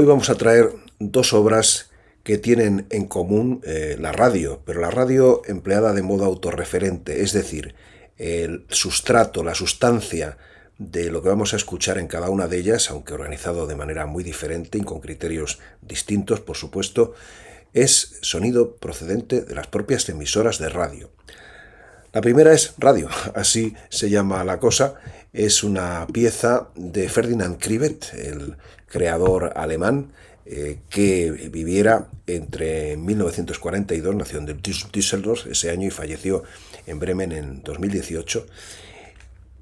Hoy vamos a traer dos obras que tienen en común la radio, pero la radio empleada de modo autorreferente, es decir, el sustrato, la sustancia de lo que vamos a escuchar en cada una de ellas, aunque organizado de manera muy diferente y con criterios distintos, por supuesto, es sonido procedente de las propias emisoras de radio. La primera es Radio, así se llama la cosa. Es una pieza de Ferdinand Kriwet, el creador alemán, que viviera entre 1942, nació en Düsseldorf ese año y falleció en Bremen en 2018.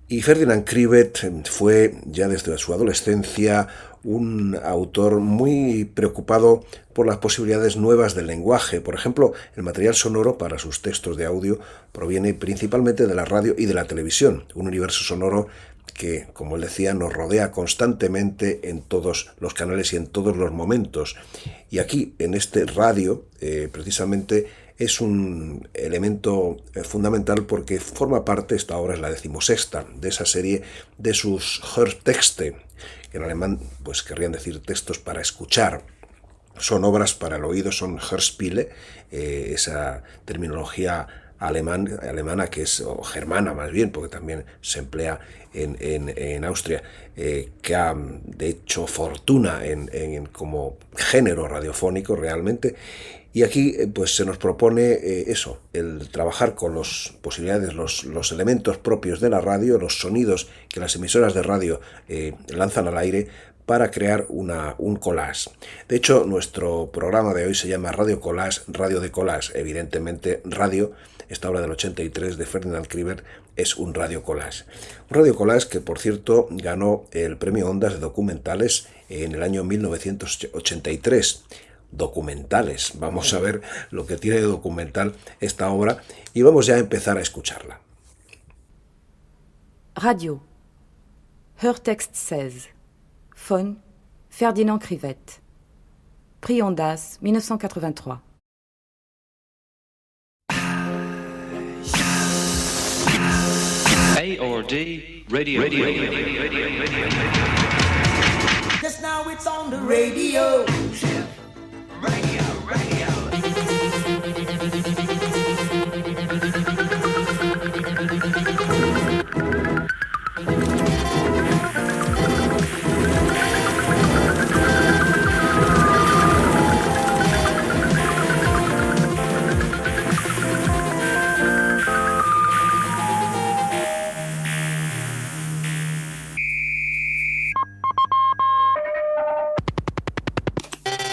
Y Ferdinand Kriwet fue ya desde su adolescencia un autor muy preocupado por las posibilidades nuevas del lenguaje. Por ejemplo, el material sonoro para sus textos de audio proviene principalmente de la radio y de la televisión, un universo sonoro que, como él decía, nos rodea constantemente en todos los canales y en todos los momentos. Y aquí, en este radio, precisamente, es un elemento fundamental porque forma parte, esta obra es la 16ª de esa serie de sus Hörtext, que en alemán pues querrían decir textos para escuchar. Son obras para el oído, son Hörspiele, esa terminología alemana que es, o germana más bien, porque también se emplea en Austria, que ha de hecho fortuna como género radiofónico realmente. Y aquí pues se nos propone eso, el trabajar con las posibilidades, los elementos propios de la radio, los sonidos que las emisoras de radio lanzan al aire para crear un collage. De hecho, nuestro programa de hoy se llama Radio Collage, Radio Dé-coll. Evidentemente, Radio, esta obra del 83 de Ferdinand Kriwet, es un radio collage. Un radio collage que, por cierto, ganó el premio Ondas de documentales en el año 1983. Documentales. Vamos a ver lo que tiene de documental esta obra y vamos ya a empezar a escucharla. Radio. Hörtext 16. Von Ferdinand Kriwet. Prix Ondas 1983. A or D, radio. Just now it's on the radio. Radio.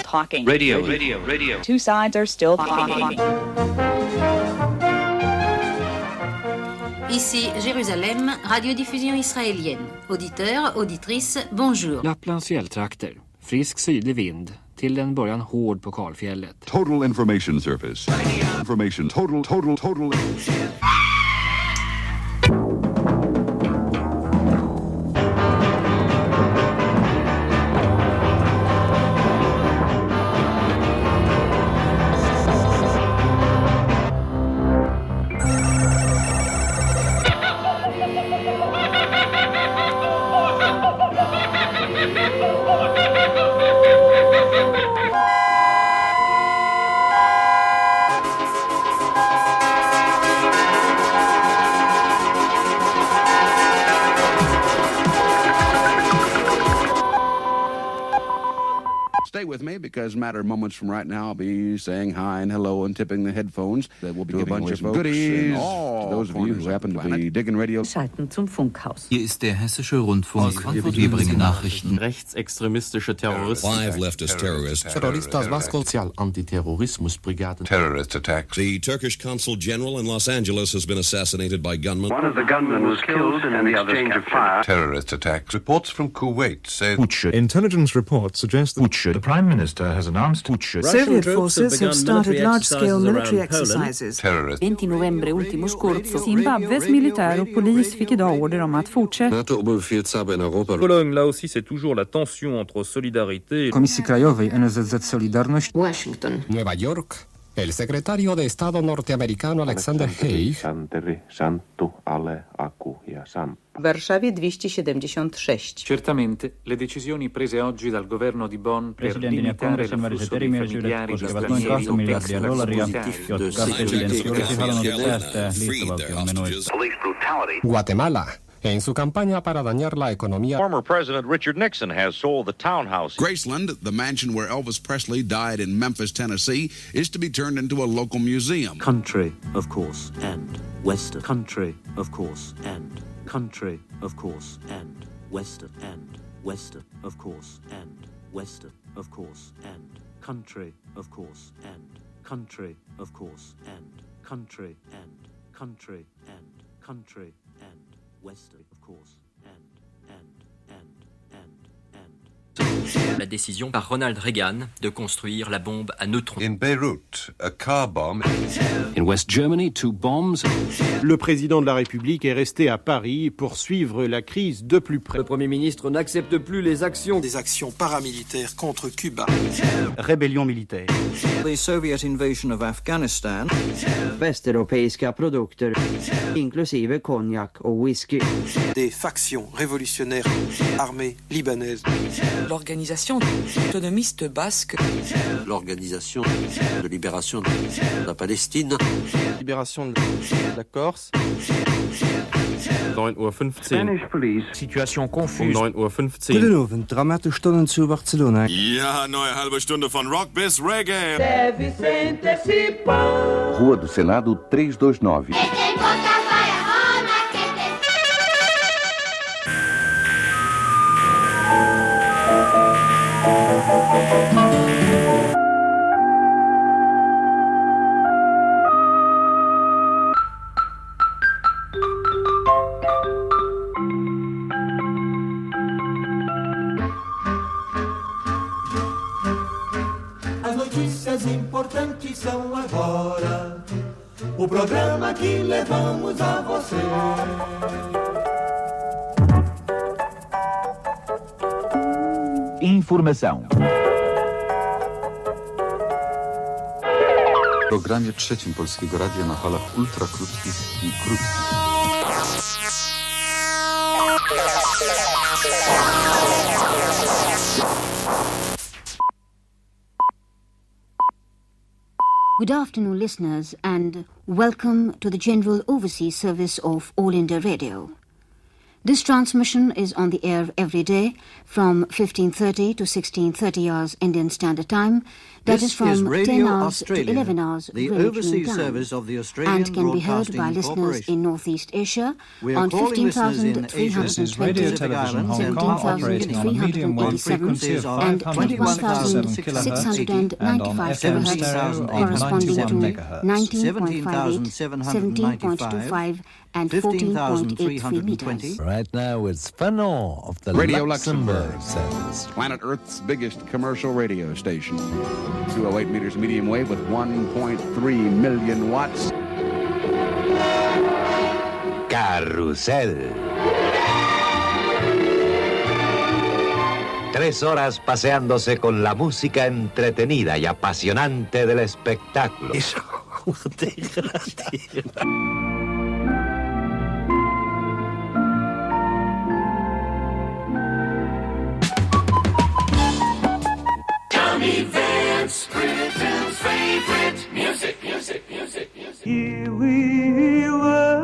Talking. Radio. Two sides are still talking. Ici Jérusalem, radiodiffusion israélienne. Auditeurs, auditrices, bonjour. Lapplands fjälltrakter. Frisk sydlig vind. Till en början hård på kalfjället. Total information service. Information. Total. Stay with me because a matter of moments from right now I'll be saying hi and hello and tipping the headphones. That will be giving away some goodies to those of you who happen to be digging radio. Schalten zum Funkhaus. Hier ist der Hessische Rundfunk. Wir bringen Nachrichten. Rechtsextremistische Terroristen. 5 leftist terrorists. Terroristas vascos. Antiterrorismusbrigade. Terrorist attacks. The Turkish consul general in Los Angeles has been assassinated by gunmen. One of the gunmen was killed in an exchange of fire. Terrorist attacks. Reports from Kuwait say intelligence reports suggest that the Prime Minister has announced Soviet forces have started large-scale military exercises. 20 novembre ultimo scorso, Zimbabwes militär och polis fick idag order om att fortsätta. Pologne, là aussi, c'est toujours la tension entre solidarité. Komisji Krajowej NSZZ Solidarność. Washington. Nueva York. El secretario de Estado norteamericano Alexander Haig W Warszawie 276. Certamente, le decisioni prese oggi dal governo di Bonn per limitare l'afflusso dei familiari di stranieri o extracomunitari. Guatemala, en su campaña para dañar la economía. Former President Richard Nixon has sold the townhouse. Graceland, the mansion where Elvis Presley died in Memphis, Tennessee, is to be turned into a local museum. Country, of course, and Western. Country, of course, and country, of course, and Western, and Western, of course, and Western, of course, and country, of course, and country, of course, and country, and country, and country, and Western, of course, and. La décision par Ronald Reagan de construire la bombe à neutrons. In Beirut, a car bomb. In West Germany, 2 bombs. Le président de la République est resté à Paris pour suivre la crise de plus près. Le Premier ministre n'accepte plus les actions des actions paramilitaires contre Cuba. Rébellion militaire. The Soviet invasion of Afghanistan. Västeuropeiska produkter, inklusive konjak och whisky. Des factions révolutionnaires armées libanaises. L'organisation autonomiste basque. L'organisation de libération de la Palestine. Libération de la Corse. 9:15 Uhr. Spanish police. Situation confuse. 9:15 Uhr. Guten Abend, dramatische Stunden zu Barcelona. Ja, neue halbe Stunde von Rock bis Reggae. Rua do Senado 329. As notícias importantes são agora, o programa que levamos a você. Informação. W programie trzecim Polskiego Radia na falach ultrakrótkich i krótkich. Good afternoon, listeners, and welcome to the General Overseas Service of All India Radio. This transmission is on the air every day from 15:30 to 16:30 hours Indian Standard Time. That is from 10 hours to 11 hours the Greenwich overseas Mean service Time, of the Australian and can be heard by listeners in Northeast Asia on 15,320, 17,387 and 21,695 kHz, corresponding to 19.58, 17.25 and 14.83 meters. Right now it's Fernand of the Radio Luxembourg service. Planet Earth's biggest commercial radio station. 208 meters medium wave with 1.3 million watts. Carrusel. 3 horas paseándose con la música entretenida y apasionante del espectáculo. Tommy Vance, Britain's favorite music. Here we were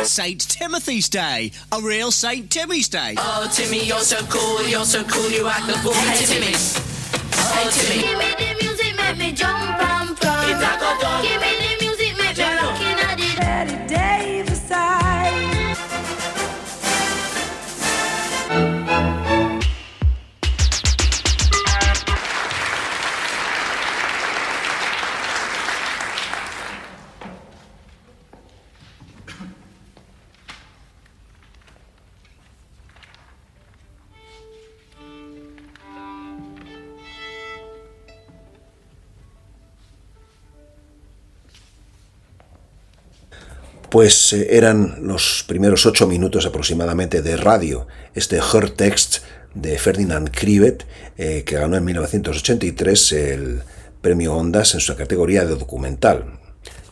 St. Timothy's Day, a real St. Timmy's Day. Oh, Timmy, you're so cool, you act the fool. Hey, Timmy. Oh, Timmy. Give me the music, make me jump and prance. Give me the music, make me rockin' at it. Every day beside. pues eran los primeros 8 minutos aproximadamente de radio, este Hörtext de Ferdinand Kriwet, que ganó en 1983 el premio Ondas en su categoría de documental.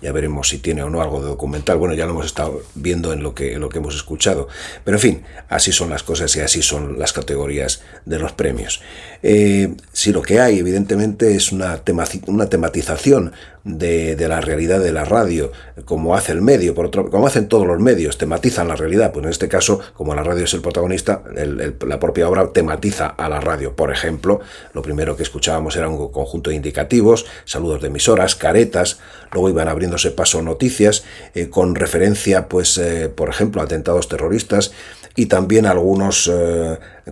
Ya veremos si tiene o no algo de documental. Bueno, ya lo hemos estado viendo en lo que hemos escuchado. Pero en fin, así son las cosas y así son las categorías de los premios. Si lo que hay, evidentemente, es una tematización de la realidad de la radio, como hace el medio, como hacen todos los medios, tematizan la realidad. Pues en este caso, como la radio es el protagonista, la propia obra tematiza a la radio. Por ejemplo, lo primero que escuchábamos era un conjunto de indicativos, saludos de emisoras, caretas, luego iban abriéndose paso noticias, con referencia, pues, por ejemplo, a atentados terroristas, y también algunos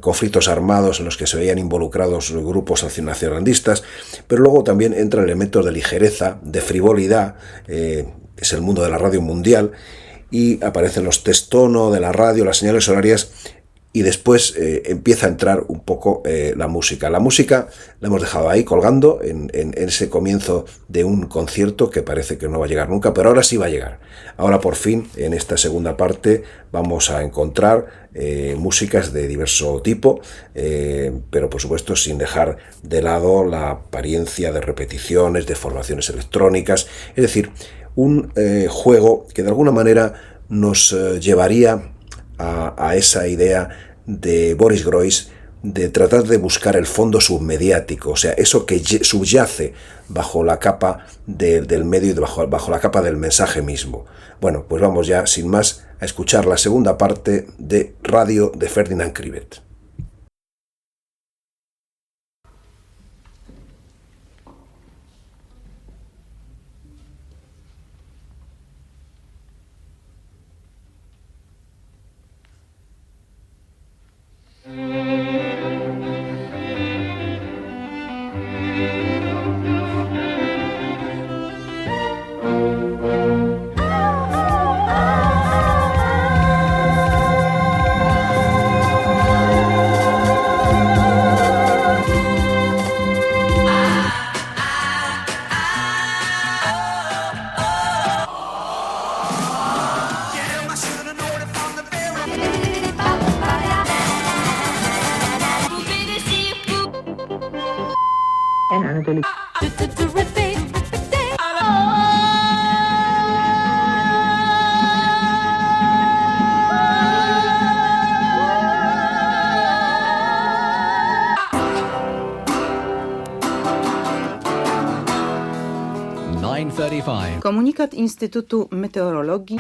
conflictos armados en los que se veían involucrados grupos nacionalistas, pero luego también entran elementos de ligereza, de frivolidad, es el mundo de la radio mundial, y aparecen los testono de la radio, las señales horarias, y después empieza a entrar un poco la música. La música la hemos dejado ahí colgando en ese comienzo de un concierto que parece que no va a llegar nunca, pero ahora sí va a llegar. Ahora por fin, en esta segunda parte, vamos a encontrar músicas de diverso tipo, pero por supuesto sin dejar de lado la apariencia de repeticiones, de formaciones electrónicas, es decir, un juego que de alguna manera nos llevaría a esa idea de Boris Groys de tratar de buscar el fondo submediático, o sea, eso que subyace bajo la capa del medio y bajo la capa del mensaje mismo. Bueno, pues vamos ya, sin más, a escuchar la segunda parte de Radio de Ferdinand Kriwet. Komunikat Instytutu Meteorologii.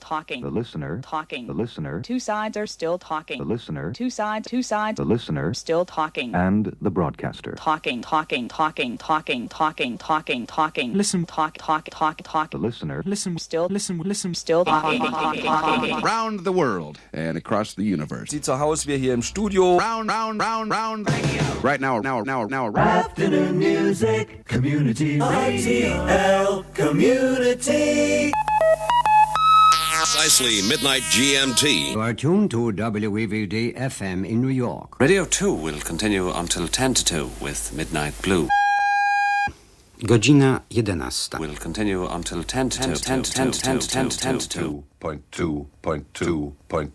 Talking. The listener. Talking. The listener. Two sides are still talking. The listener. Two sides. Two sides. The listener. Still talking. And the broadcaster. Talking. Talking. Talking. Talking. Talking. Talking. Talking. Listen. Talk. Talk. Talk. Talk. The listener. Listen. Still. Listen. Listen. Still talking. Talking. Round the world and across the universe. Sie zu Hause, wir hier im Studio. Round. Right now. Afternoon music. Community RTL Community. Precisely midnight GMT. You are tuned to WVVD FM in New York. Radio 2 will continue until 10 to 2 with Midnight Blue. Godzina 11. Will continue until 10 to 2.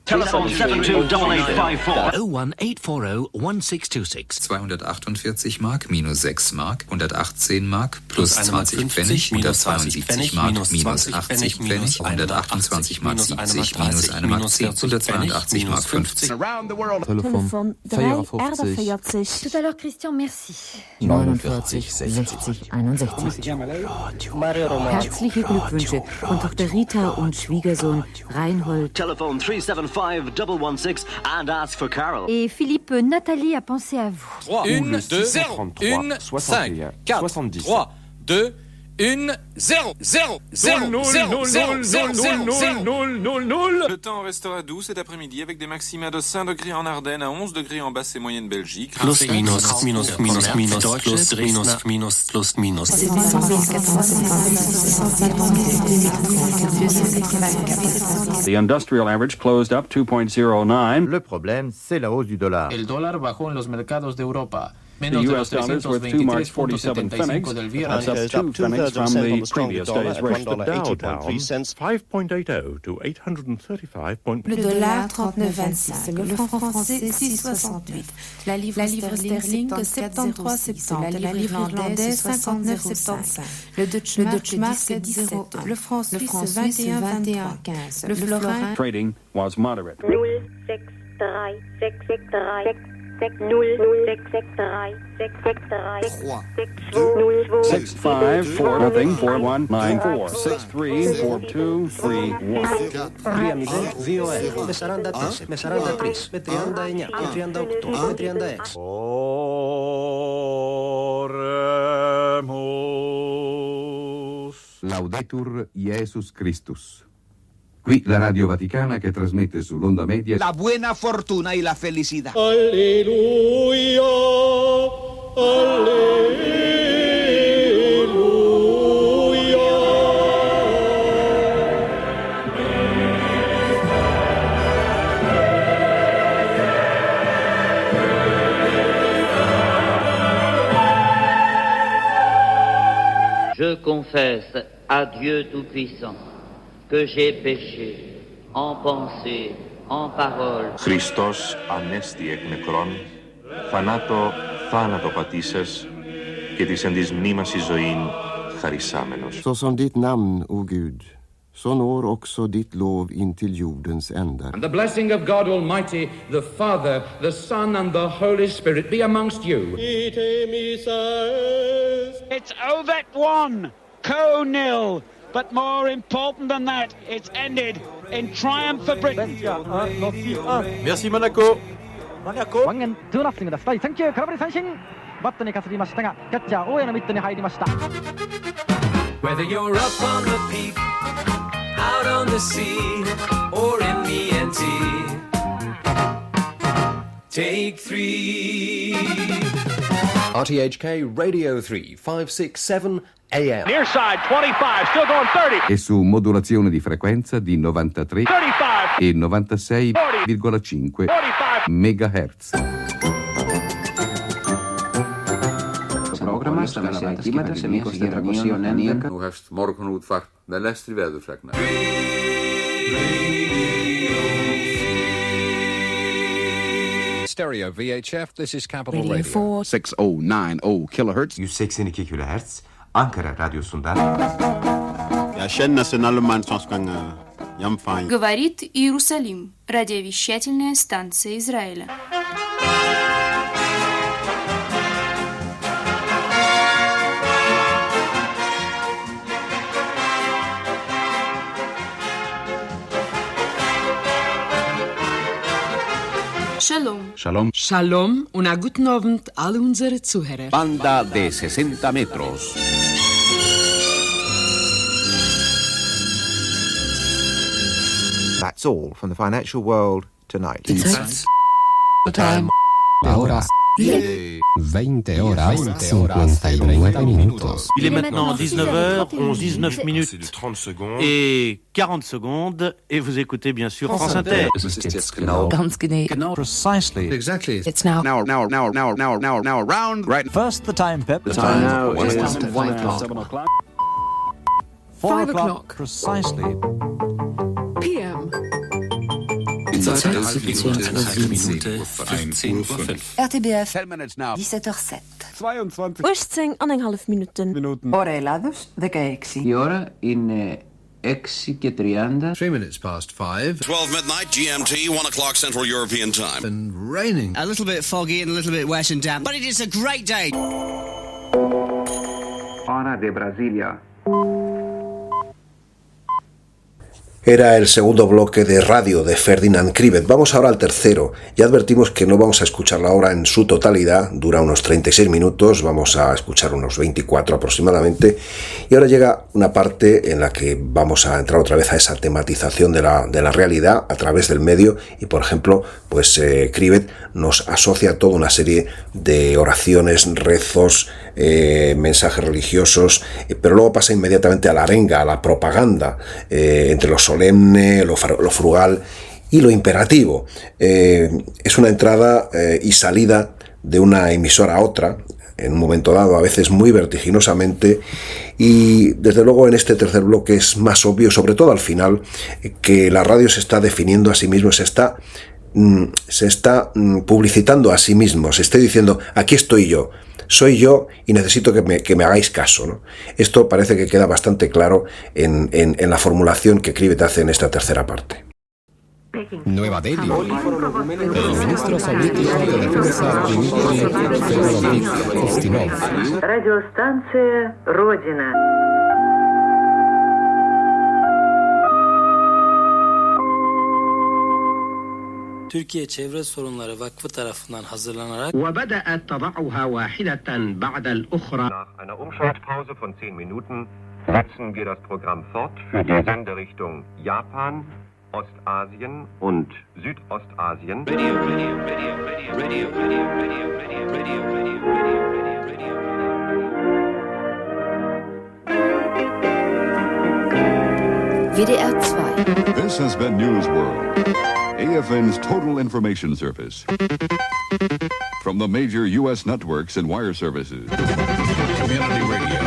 Telephone 728854. 01840 1626. 248 Mark, minus 6 Mark, 118 Mark, plus 20 Pfennig, 172 Mark, minus 80 Pfennig, 128 Mark 70, minus 1 Mark 10, 182 Mark 50. Telefon 44. Tout à l'heure, Christian, merci. 49 60 61. Herzliche Glückwünsche von Tochter Rita und Schwiegersohn Reinhold. Telephone 375-116 and ask for Carol. Et Philippe, Nathalie a pensé à vous. 3, 1, 2, 0, 1, 5, 4, 3, 2, 1, 0, 0, 0, 0, 0, 0, 0, 0. Le temps restera doux cet après-midi avec des maxima de 5 degrés en Ardennes à 11 degrés en basse et moyenne Belgique. Plus, minus, minus, minus, minus, plus, minus, minus, plus, minus. The industrial average closed up 2.09. Le problème, c'est la hausse du dollar. El dólar bajó en los mercados de Europa. The US dollar is worth 2 marks 47 pfennigs. That's up 2 pfennigs from the previous day's rate. The Dow down 5.80 to 835. Le dollar 39,26. Le franc français 6,68. La livre sterling 73,70. La livre irlandaise 59,75. Le Deutsche Mark 17. Le franc suisse 21,15. Le florin. Trading was moderate. 6-5-4-1-9-4-6-3-4-2-3-1. Laudetur Jesus Christus. Qui la Radio Vaticana che trasmette sull'onda media la buena fortuna y la felicidad. Alleluia, alleluia. Je confesse à Dieu Tout-Puissant que j'ai péché en pensée, en parole. Χριστός ανέστη εκ νεκρών, θάνατο πατήσας και της εν της μνήμας η ζωήν χαρισάμενος. Så som ditt namn, o Gud, så når också ditt lov in till jordens ändar. And the blessing of God Almighty, the Father, the Son and the Holy Spirit be amongst you. It's over at 1, Co-nil. But more important than that, it's ended in triumph for Britain. Merci Monaco. Wangen 2-0です。第3球空振り三振。バットにかすりましたが、キャッチャー大谷のミットに入りました。Whether you're up on the peak, out on the sea, or in the NT, take 3. RTHK Radio 3, 567 AM. Near side 25, still going 30. e su modulazione di frequenza di 93 35 e 96,5 MHz. Programma stavano chiamata semi-costituzione. Nu hefst morgunútvarp með lestri veðurfregna. Stereo VHF, this is Capital Radio. 6090 kilohertz. 162 kHz. Ankara Radyosu'ndan. Yaşen National Mansonskang Ямфайн. Говорит Иерусалим, радиовещательная станция Израиля. Shalom. Shalom. Shalom und einen guten Abend alle unsere Zuhörer. Banda de 60 metros. That's all from the financial world tonight. The time. Ahora. 20 horas 59 minutos. Il est maintenant 19h19 30 secondes. et 40 secondes et vous écoutez bien sûr France Inter. Ganz genau. Precisely. Exactly. It's now. Now, round. Right. First the time, Pep. The time now is 1 o'clock. 5 o'clock. Precisely. PM. RTBF 17h07. 22,5 minuten. Ώρα Ελλάδος 16. Η ώρα είναι 6:30. 3 minutes past 5. 12 midnight GMT, 1 o'clock Central European Time. And raining. A little bit foggy and a little bit wet and damp, but it is a great day. Hora de Brasilia. Era el segundo bloque de Radio de Ferdinand Kriwet. Vamos ahora al tercero. Ya advertimos que no vamos a escuchar la obra en su totalidad, dura unos 36 minutos, vamos a escuchar unos 24 aproximadamente. Y ahora llega una parte en la que vamos a entrar otra vez a esa tematización de la realidad a través del medio. Y por ejemplo, pues Kriwet nos asocia toda una serie de oraciones, rezos, mensajes religiosos, pero luego pasa inmediatamente a la arenga, a la propaganda, entre lo solemne, lo frugal y lo imperativo. Es una entrada y salida de una emisora a otra, en un momento dado, a veces muy vertiginosamente, y desde luego en este tercer bloque es más obvio, sobre todo al final, que la radio se está definiendo a sí mismo, se está publicitando a sí mismo, se está diciendo, aquí estoy yo, soy yo y necesito que me hagáis caso, ¿no? Esto parece que queda bastante claro en la formulación que Kriwet hace en esta tercera parte. Nueva Delhi. El ministro soviético de defensa Dmitry Ferdinand Kriwet. Радиостанция «Родина». Türkiye Çevre Sorunları Vakfı tarafından hazırlanarak وبدأت تضعها واحدة بعد الأخرى. Nach einer Umschaltpause von 10 Minuten setzen wir das Programm fort für die Senderichtung Japan, Ostasien und Südostasien. WDR 2. This has been News World, AFN's total information service. From the major U.S. networks and wire services. Community Radio.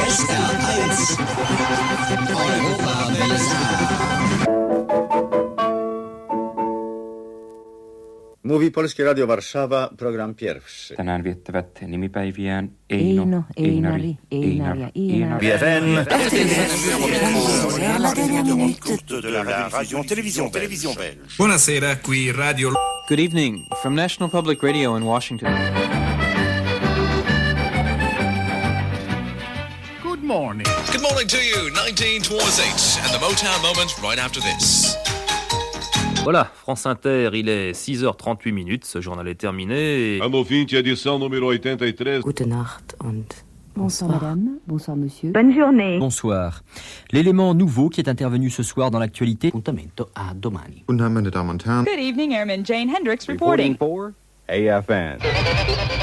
Esta es Europa Mówi Polskie Radio Warszawa, program pierwszy. Tänään viettävät nimipäiviään Eino, Einari, Einar. BFM. Buonasera, qui Radio. Good evening from National Public Radio in Washington. Good morning. Good morning to you. 19 towards 8, and the Motown moment right after this. Voilà, France Inter, il est 6h38 minutes, ce journal est terminé. Ano ouvinte, edição número 83. Gute Nacht und bonsoir madame, bonsoir monsieur. Bonne journée. Bonsoir. L'élément nouveau qui est intervenu ce soir dans l'actualité. Appuntamento a domani. Guten Abend, meine Damen und Herren. Good evening, Airman Jane Hendricks reporting. For AFN.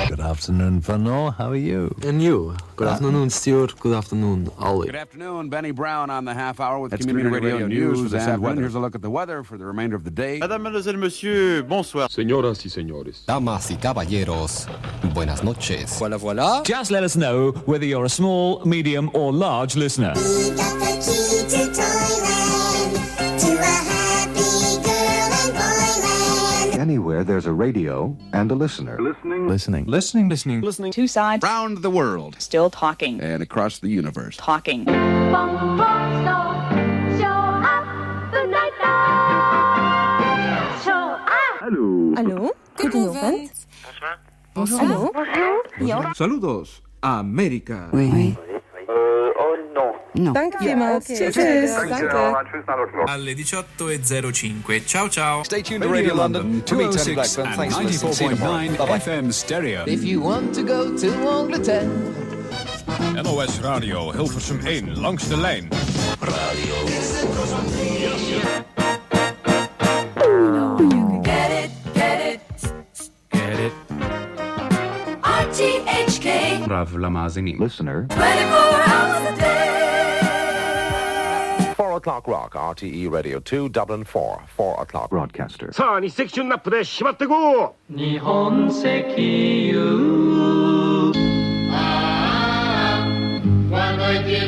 Good afternoon, Fernand. How are you? And you? Good afternoon, Stuart. Good afternoon, Ollie. Good afternoon, Benny Brown on the half hour with Community Radio News this afternoon. Here's a look at the weather for the remainder of the day. Madame, mademoiselle, monsieur, bonsoir. Señoras y señores. Damas y caballeros, buenas noches. Voilà, voilà. Just let us know whether you're a small, medium or large listener. We got the key to Thailand, to a happy girl and boyland. Anywhere there's a radio and a listener. Listening. Two sides. Round the world. Still talking. And across the universe. Talking. Allô? Goedenavond. Bonjour. Allô? Bonjour. Saludos, América. Oui. No. Danke vielmals. Tschüss. Danke. Alle 18:05. Ciao ciao. Stay tuned to Radio London. 206 and 94.9 FM stereo. If you want to go to Angleterre. NOS Radio, Hilversum 1, langs de lijn. Radio. RTHK. Listener. 24 hours a day. 4 o'clock rock, RTE Radio 2, Dublin 4 o'clock. Broadcaster. さあ、2セクションナップでしまってこう。日本石油 Cuando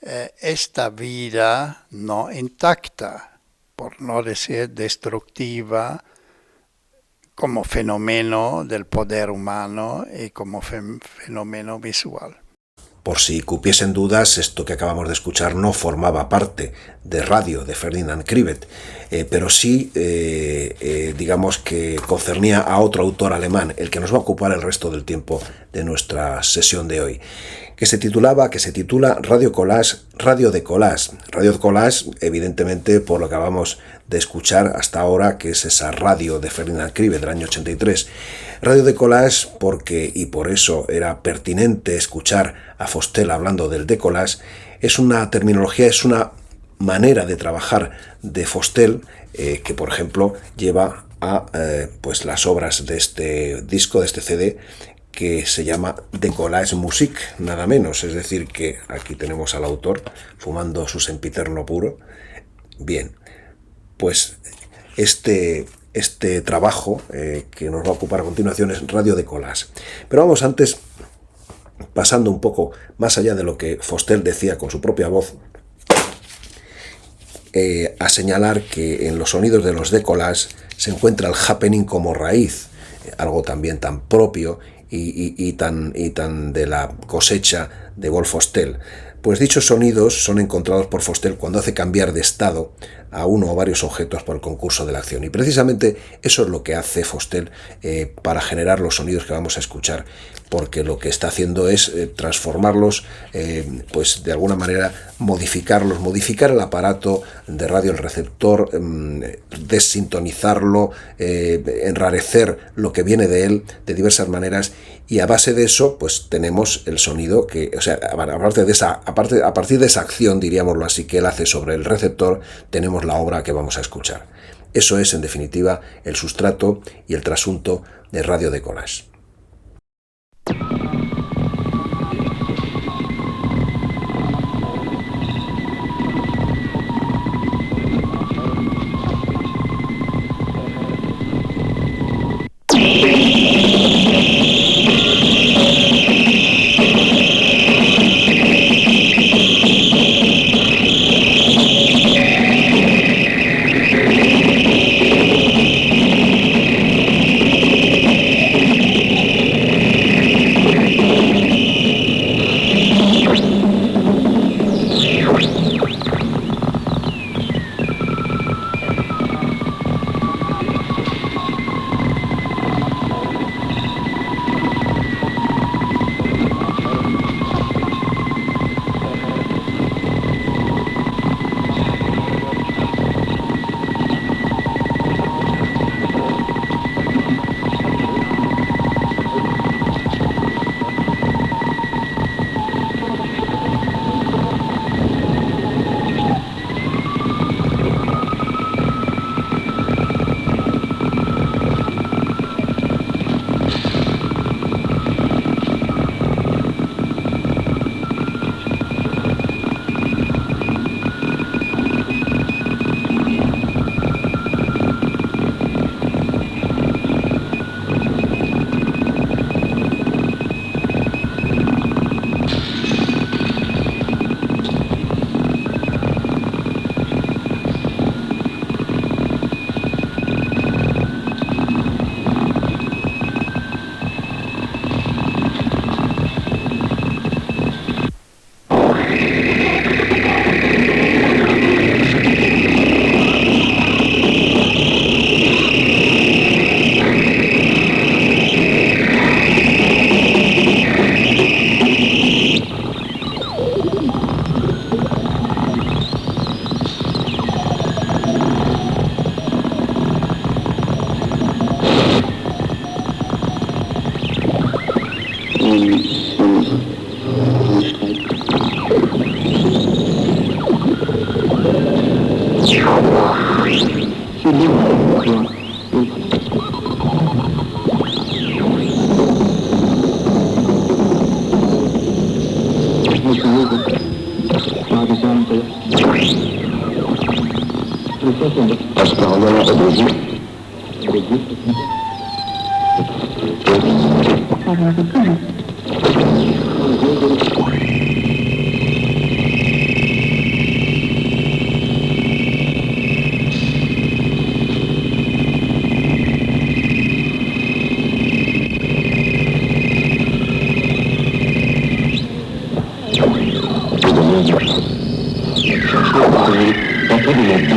esta vida no intacta, por no decir destructiva, como fenómeno del poder humano y como fenómeno visual. Por si cupiesen dudas, esto que acabamos de escuchar no formaba parte de Radio de Ferdinand Kriwet, pero sí, digamos que concernía a otro autor alemán, el que nos va a ocupar el resto del tiempo de nuestra sesión de hoy, que se titula Radio Dé-coll. Radio Dé-coll, evidentemente, por lo que acabamos de escuchar hasta ahora, que es esa radio de Ferdinand Kriwet del año 83. Radio Dé-coll porque, y por eso era pertinente escuchar a Vostell hablando del décollage, es una terminología, es una manera de trabajar de Vostell que, por ejemplo, lleva a pues las obras de este disco, de este CD, que se llama Décollage Musik, nada menos. Es decir, que aquí tenemos al autor fumando su sempiterno puro. Bien, pues este trabajo que nos va a ocupar a continuación es Radio Dé-coll. Pero vamos antes, pasando un poco más allá de lo que Vostell decía con su propia voz, a señalar que en los sonidos de los décollage se encuentra el happening como raíz, algo también tan propio y tan de la cosecha de Wolf Vostell. Pues dichos sonidos son encontrados por Vostell cuando hace cambiar de estado a uno o varios objetos por el concurso de la acción. Y precisamente eso es lo que hace Vostell para generar los sonidos que vamos a escuchar, porque lo que está haciendo es transformarlos, pues de alguna manera modificar el aparato de radio, el receptor, desintonizarlo, enrarecer lo que viene de él de diversas maneras, y a base de eso pues tenemos el sonido que, o sea, a partir de esa acción, diríamoslo así, que él hace sobre el receptor, tenemos la obra que vamos a escuchar. Eso es, en definitiva, el sustrato y el trasunto de Radio Dé-coll.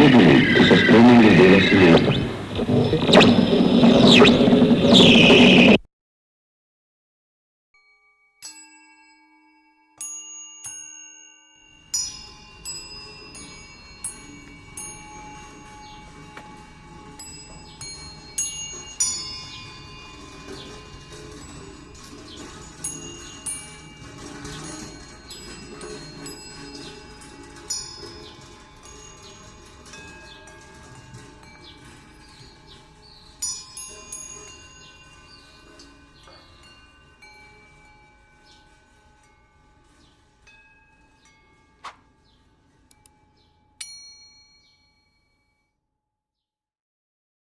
movimiento sostenibile della sinistra.